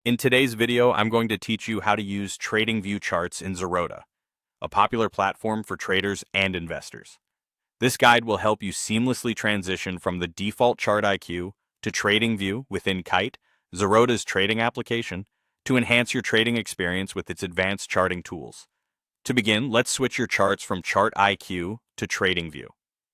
In today's video, I'm going to teach you how to use TradingView charts in Zerodha, a popular platform for traders and investors. This guide will help you seamlessly transition from the default chart IQ to TradingView within Kite, Zerodha's trading application, to enhance your trading experience with its advanced charting tools. To begin, let's switch your charts from Chart IQ to TradingView.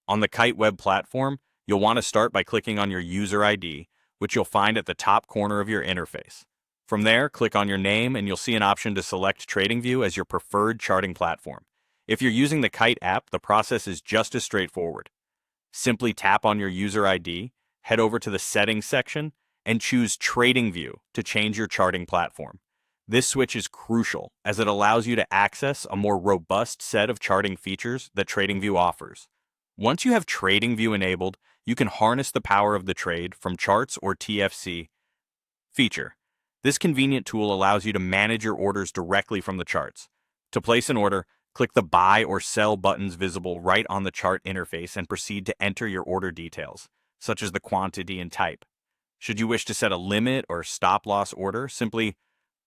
On the Kite web platform, you'll want to start by clicking on your user ID, which you'll find at the top corner of your interface. From there, click on your name and you'll see an option to select TradingView as your preferred charting platform. If you're using the Kite app, the process is just as straightforward. Simply tap on your user ID, head over to the Settings section, and choose TradingView to change your charting platform. This switch is crucial as it allows you to access a more robust set of charting features that TradingView offers. Once you have TradingView enabled, you can harness the power of the trade from charts or TFC feature. This convenient tool allows you to manage your orders directly from the charts. To place an order, click the Buy or Sell buttons visible right on the chart interface and proceed to enter your order details, such as the quantity and type. Should you wish to set a limit or stop-loss order, simply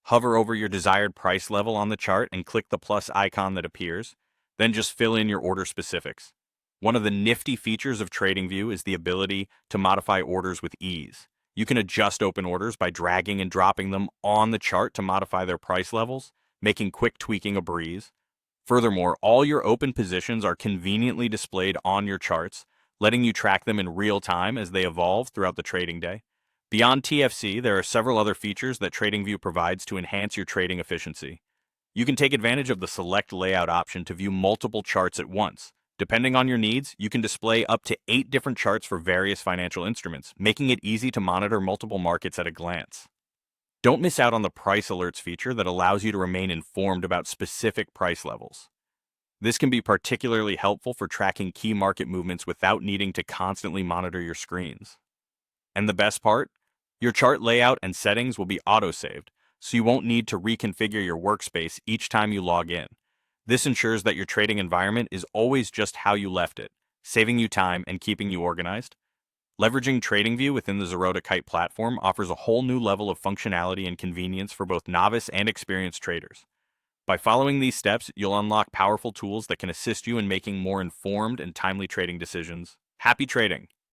hover over your desired price level on the chart and click the plus icon that appears, then just fill in your order specifics. One of the nifty features of TradingView is the ability to modify orders with ease. You can adjust open orders by dragging and dropping them on the chart to modify their price levels, making quick tweaking a breeze. Furthermore, all your open positions are conveniently displayed on your charts, letting you track them in real time as they evolve throughout the trading day. Beyond TFC, there are several other features that TradingView provides to enhance your trading efficiency. You can take advantage of the Select Layout option to view multiple charts at once. Depending on your needs, you can display up to 8 different charts for various financial instruments, making it easy to monitor multiple markets at a glance. Don't miss out on the price alerts feature that allows you to remain informed about specific price levels. This can be particularly helpful for tracking key market movements without needing to constantly monitor your screens. And the best part? Your chart layout and settings will be auto-saved, so you won't need to reconfigure your workspace each time you log in. This ensures that your trading environment is always just how you left it, saving you time and keeping you organized. Leveraging TradingView within the Zerodha Kite platform offers a whole new level of functionality and convenience for both novice and experienced traders. By following these steps, you'll unlock powerful tools that can assist you in making more informed and timely trading decisions. Happy trading!